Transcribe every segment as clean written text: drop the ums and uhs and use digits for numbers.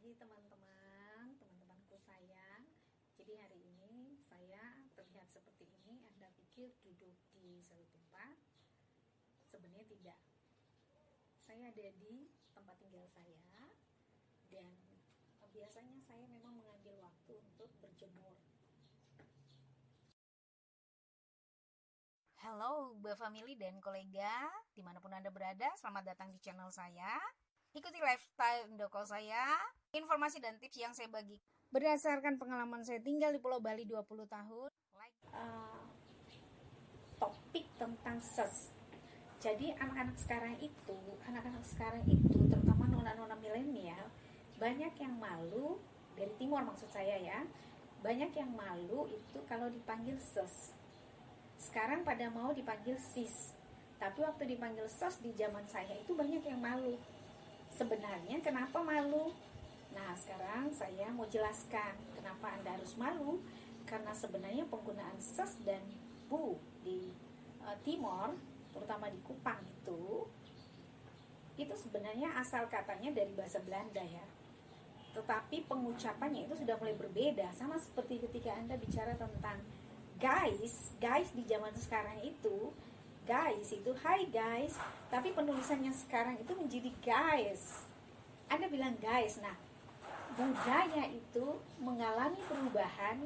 pagi teman-temanku sayang. Jadi hari ini saya terlihat seperti ini. Anda pikir duduk di satu tempat? Sebenarnya tidak. Saya ada di tempat tinggal saya dan biasanya saya memang mengambil waktu untuk berjemur. Halo Mbak Family dan kolega, dimanapun Anda berada, selamat datang di channel saya. Ikuti lifestyle Indoko saya, informasi dan tips yang saya bagi berdasarkan pengalaman saya tinggal di Pulau Bali 20 tahun. Topik tentang ses. Jadi anak-anak sekarang itu, terutama nona-nona milenial, banyak yang malu, dari timur maksud saya ya, banyak yang malu itu kalau dipanggil ses. Sekarang pada mau dipanggil sis, tapi waktu dipanggil ses di zaman saya itu banyak yang malu. Sebenarnya kenapa malu? Nah, sekarang saya mau jelaskan kenapa Anda harus malu. Karena sebenarnya penggunaan ses dan bu di Timor, terutama di Kupang itu sebenarnya asal katanya dari bahasa Belanda ya. Tetapi pengucapannya itu sudah mulai berbeda. Sama seperti ketika Anda bicara tentang guys di zaman sekarang itu, guys itu hi guys, tapi penulisannya sekarang itu menjadi guys. Anda bilang guys. Nah, budaya itu mengalami perubahan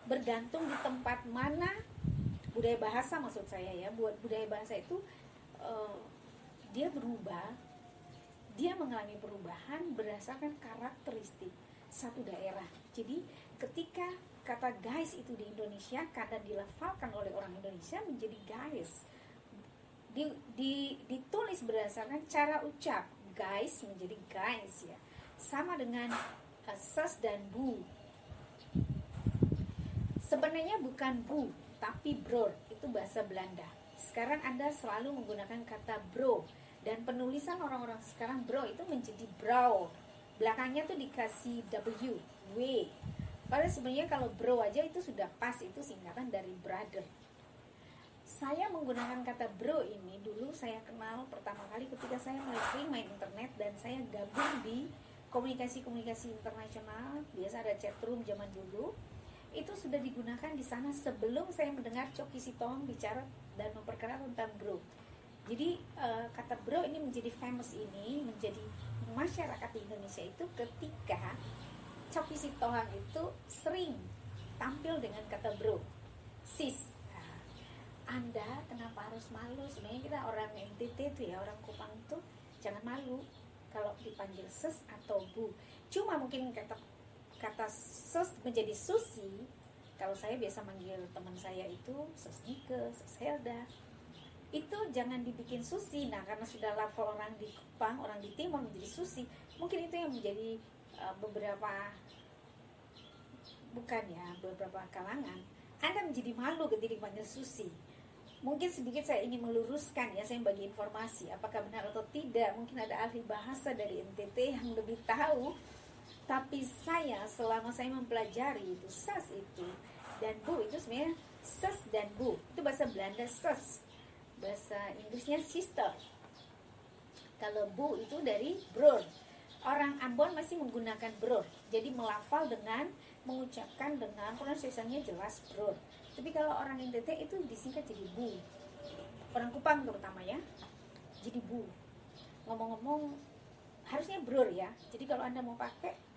bergantung di tempat mana. Budaya bahasa maksud saya ya, buat budaya bahasa itu dia berubah, dia mengalami perubahan berdasarkan karakteristik satu daerah. Jadi ketika kata guys itu di Indonesia karena dilafalkan oleh orang Indonesia menjadi guys, ditulis berdasarkan cara ucap, guys menjadi guys ya. Sama dengan ses dan bu. Sebenarnya bukan bu, tapi bro, itu bahasa Belanda. Sekarang Anda selalu menggunakan kata bro, dan penulisan orang-orang sekarang bro itu menjadi bro. Belakangnya tuh dikasih W, W. Padahal sebenarnya kalau bro aja itu sudah pas, itu singkatan dari brother. Saya menggunakan kata bro ini dulu saya kenal pertama kali ketika saya mulai sering main internet dan saya gabung di komunikasi internasional. Biasa ada chatroom zaman dulu. Itu sudah digunakan di sana sebelum saya mendengar Choky Sitohang bicara dan memperkenalkan tentang bro. Jadi kata bro ini menjadi famous, ini menjadi masyarakat di Indonesia itu ketika Choky Sitohang itu sering tampil dengan kata bro, sis. Nah, Anda kenapa harus malu? Sebenarnya kita orang NTT itu ya, orang Kupang itu jangan malu kalau dipanggil ses atau bu. Cuma mungkin kata ses menjadi Susi. Kalau saya biasa manggil teman saya itu ses Nike, ses Helda, itu jangan dibikin Susi. Nah, karena sudah level orang di Kupang, orang di Timur menjadi Susi, mungkin itu yang menjadi beberapa kalangan Anda menjadi malu ketika dipanggil Susi. Mungkin sedikit saya ingin meluruskan ya, saya bagi informasi apakah benar atau tidak. Mungkin ada ahli bahasa dari NTT yang lebih tahu. Tapi saya selama saya mempelajari itu ses itu dan bu itu sebenarnya ses dan bu itu bahasa Belanda ses, bahasa Inggrisnya sister. Kalau bu itu dari bror. Orang Ambon masih menggunakan bror, jadi melafal dengan mengucapkan dengan pronunciation-nya jelas bror. Tapi kalau orang NTT itu disingkat jadi bu. Orang Kupang terutama ya, jadi bu. Ngomong-ngomong harusnya bror ya. Jadi kalau Anda mau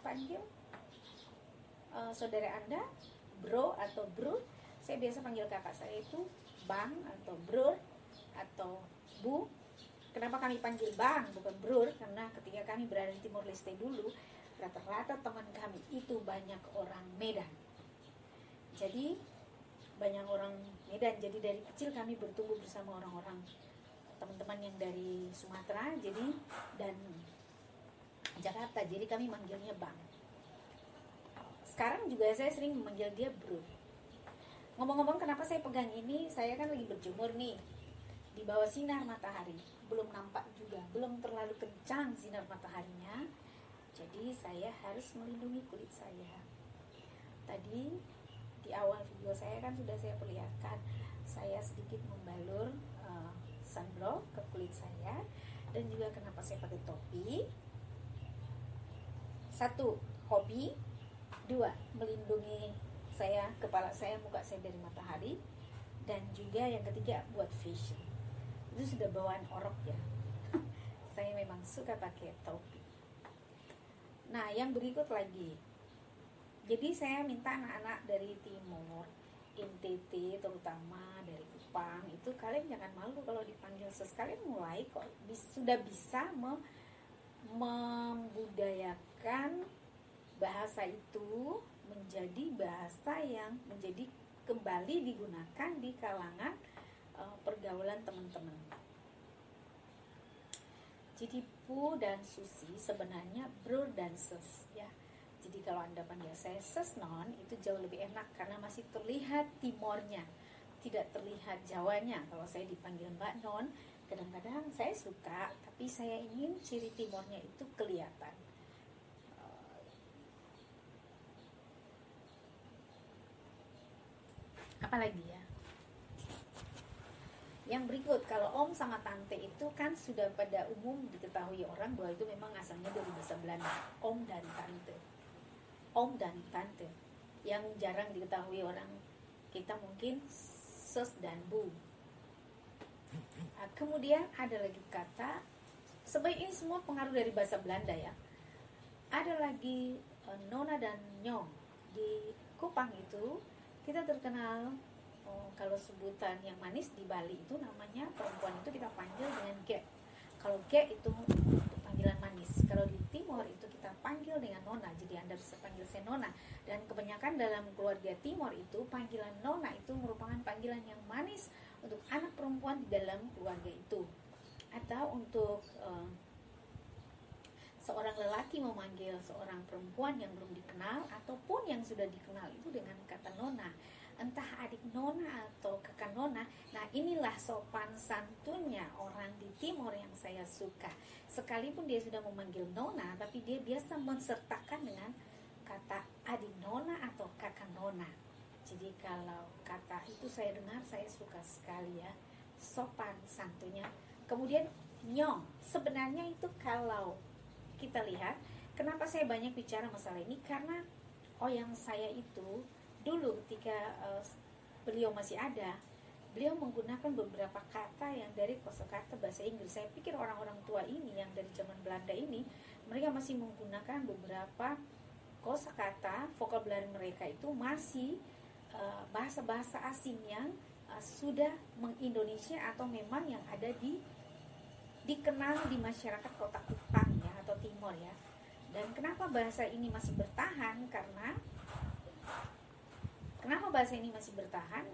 panggil saudara Anda bro atau bro, saya biasa panggil kakak saya itu bang atau bro atau bu. Kenapa kami panggil bang bukan bro? Karena ketika kami berada di Timor Leste dulu, rata-rata teman kami itu banyak orang Medan. Jadi banyak orang Medan. Jadi dari kecil kami bertumbuh bersama orang-orang teman-teman yang dari Sumatera, jadi dan Jakarta, jadi kami manggilnya bang. Sekarang juga saya sering memanggil dia bro. Ngomong-ngomong kenapa saya pegang ini, saya kan lagi berjemur nih di bawah sinar matahari, belum nampak juga, belum terlalu kencang sinar mataharinya, jadi saya harus melindungi kulit saya. Tadi di awal video saya kan sudah saya perlihatkan saya sedikit membalur sunblock ke kulit saya, dan juga kenapa saya pakai topi. Satu, hobi. Dua, melindungi saya, kepala saya, muka saya dari matahari. Dan juga yang ketiga, buat fashion. Itu sudah bawaan orok ya. Saya memang suka pakai topi. Nah, yang berikut lagi. Jadi saya minta anak-anak dari timur, NTT terutama dari Kupang, itu kalian jangan malu kalau dipanggil Sis. Kalian mulai kok sudah bisa membudayakan bahasa itu menjadi bahasa yang menjadi kembali digunakan di kalangan pergaulan teman-teman. Jadi Pu dan Susi sebenarnya bro dan sis ya. Jadi kalau Anda panggil saya sis non, itu jauh lebih enak karena masih terlihat timornya, tidak terlihat Jawanya. Kalau saya dipanggil Mbak Non, kadang-kadang saya suka, tapi saya ingin ciri timornya itu kelihatan. Apalagi ya? Yang berikut, kalau om sama tante itu kan sudah pada umum diketahui orang bahwa itu memang asalnya dari bahasa Belanda, om dan tante. Om dan tante. Yang jarang diketahui orang kita mungkin sus dan bu. Nah, kemudian ada lagi kata, sebenarnya ini semua pengaruh dari bahasa Belanda ya. Ada lagi nona dan nyong. Di Kupang itu kita terkenal, kalau sebutan yang manis di Bali itu namanya perempuan itu kita panggil dengan ge. Kalau ge itu untuk panggilan manis. Kalau di Timor itu kita panggil dengan nona. Jadi Anda bisa panggil saya nona. Dan kebanyakan dalam keluarga Timor itu panggilan nona itu merupakan panggilan yang manis untuk anak perempuan di dalam keluarga itu. Atau untuk seorang lelaki memanggil seorang perempuan yang belum dikenal ataupun yang sudah dikenal itu dengan kata nona. Entah adik nona atau kakak nona. Nah, inilah sopan santunnya orang di Timor yang saya suka. Sekalipun dia sudah memanggil nona, tapi dia biasa mensertakan dengan kata adik nona atau kakak nona. Jadi kalau kata itu saya dengar, saya suka sekali ya, sopan santunnya. Kemudian nyong, sebenarnya itu kalau kita lihat, kenapa saya banyak bicara masalah ini, karena yang saya itu dulu ketika beliau masih ada, beliau menggunakan beberapa kata yang dari kosakata bahasa Inggris. Saya pikir orang-orang tua ini yang dari zaman Belanda ini, mereka masih menggunakan beberapa kosakata, vocabulary mereka itu masih bahasa-bahasa asing yang sudah mengindonesia atau memang yang ada dikenal di masyarakat kota Kupang ya, atau Timor ya. Dan kenapa bahasa ini masih bertahan? Kenapa bahasa ini masih bertahan?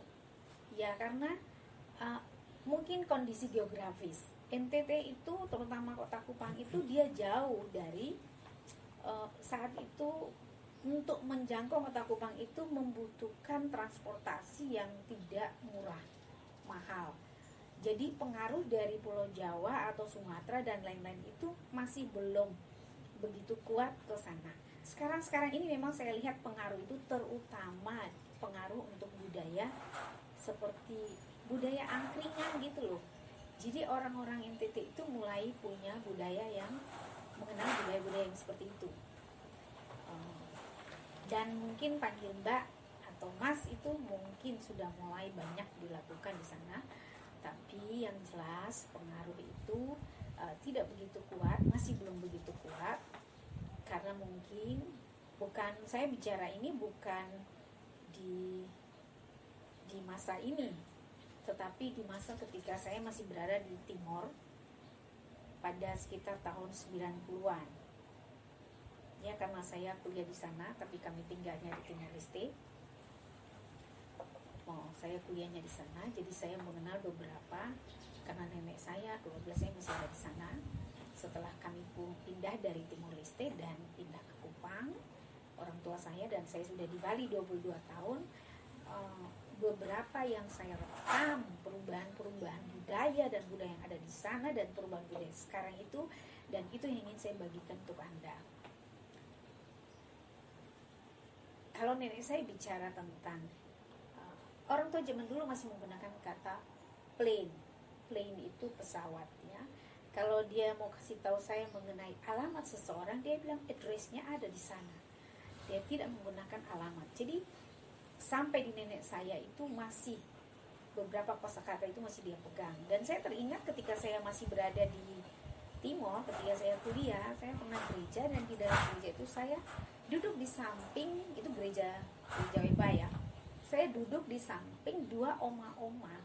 Ya karena mungkin kondisi geografis. NTT itu terutama kota Kupang itu dia jauh dari saat itu untuk menjangkau kota Kupang itu membutuhkan transportasi yang tidak murah, mahal. Jadi pengaruh dari Pulau Jawa atau Sumatera dan lain-lain itu masih belum begitu kuat ke sana. Sekarang ini memang saya lihat pengaruh itu terutama pengaruh untuk budaya seperti budaya angkringan gitu loh. Jadi orang-orang NTT itu mulai punya budaya yang mengenal budaya-budaya yang seperti itu. Dan mungkin panggil Mbak atau Mas itu mungkin sudah mulai banyak dilakukan di sana. Tapi yang jelas pengaruh itu tidak begitu kuat, masih belum begitu kuat. Karena mungkin saya bicara ini bukan di masa ini, tetapi di masa ketika saya masih berada di Timor pada sekitar tahun 90-an. Ya, karena saya kuliah di sana, tapi kami tinggalnya di Timor Leste. Saya kuliahnya di sana, jadi saya mengenal beberapa karena nenek saya, keluarga saya masih ada di sana. Setelah kami pun pindah dari Timor Leste dan pindah ke Kupang, orang tua saya dan saya sudah di Bali 22 tahun. Beberapa yang saya rekam perubahan budaya dan budaya yang ada di sana dan perubahan budaya sekarang itu, dan itu yang ingin saya bagikan untuk Anda. Kalau nenek saya bicara tentang orang tua zaman dulu masih menggunakan kata plane itu pesawat ya. Kalau dia mau kasih tahu saya mengenai alamat seseorang, dia bilang address-nya ada di sana. Dia tidak menggunakan alamat. Jadi sampai di nenek saya itu masih beberapa kosakata itu masih dia pegang. Dan saya teringat ketika saya masih berada di Timor, ketika saya kuliah, saya pernah gereja, dan di dalam gereja itu saya duduk di samping, itu gereja Weba ya. Saya duduk di samping dua oma-oma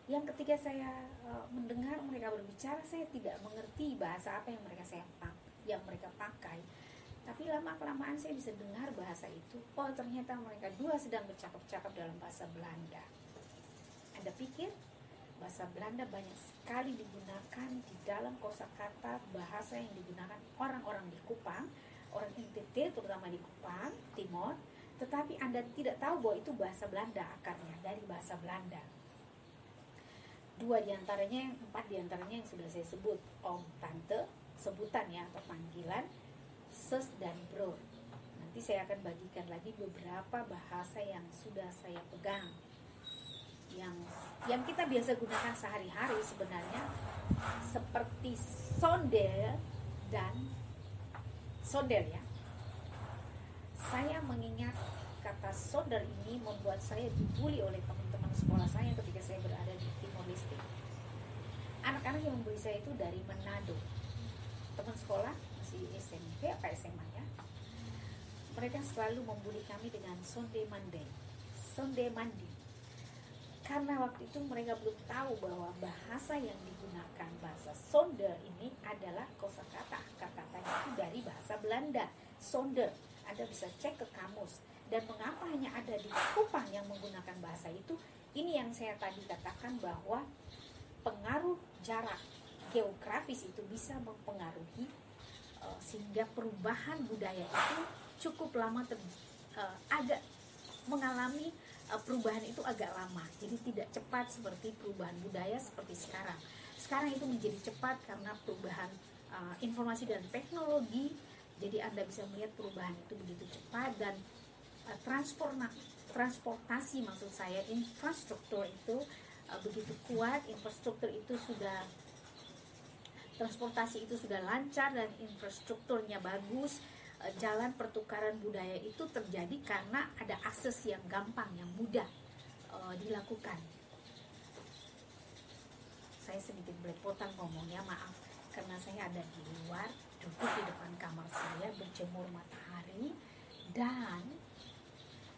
yang ketika saya mendengar mereka berbicara, saya tidak mengerti bahasa apa yang mereka pakai. Tapi lama-kelamaan saya bisa dengar bahasa itu. Oh, ternyata mereka dua sedang bercakap-cakap dalam bahasa Belanda. Anda pikir bahasa Belanda banyak sekali digunakan di dalam kosakata bahasa yang digunakan orang-orang di Kupang, orang NTT terutama di Kupang, Timor. Tetapi Anda tidak tahu bahwa itu bahasa Belanda, akarnya dari bahasa Belanda. 4 diantaranya yang sudah saya sebut, om, tante, sebutan ya, atau panggilan, ses dan bro. Nanti saya akan bagikan lagi beberapa bahasa yang sudah saya pegang, yang kita biasa gunakan sehari-hari sebenarnya, seperti sondel dan sondel ya. Saya mengingat kata sondel ini membuat saya dibully oleh teman-teman sekolah saya ketika saya berada di Timor Leste. Anak-anak yang membuli saya itu dari Manado, teman sekolah masih SMP apa SMA ya. Mereka selalu membuli kami dengan sonde mandi, karena waktu itu mereka belum tahu bahwa bahasa yang digunakan, bahasa sondel ini adalah kosakata akar-katanya itu dari bahasa Belanda, sonder. Anda bisa cek ke kamus. Dan mengapa hanya ada di Kupang yang menggunakan bahasa itu? Ini yang saya tadi katakan bahwa pengaruh jarak geografis itu bisa mempengaruhi sehingga perubahan budaya itu cukup lama agak mengalami perubahan itu agak lama. Jadi tidak cepat seperti perubahan budaya seperti sekarang. Sekarang itu menjadi cepat karena perubahan informasi dan teknologi. Jadi Anda bisa melihat perubahan itu begitu cepat, dan transportasi maksud saya, infrastruktur itu begitu kuat. Transportasi itu sudah lancar dan infrastrukturnya bagus. Jalan pertukaran budaya itu terjadi karena ada akses yang gampang, yang mudah dilakukan. Saya sedikit belepotan ngomongnya, maaf, karena saya ada di luar, duduk di depan kamar saya berjemur matahari, dan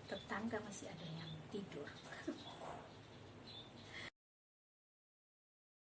tetangga masih ada yang tidur.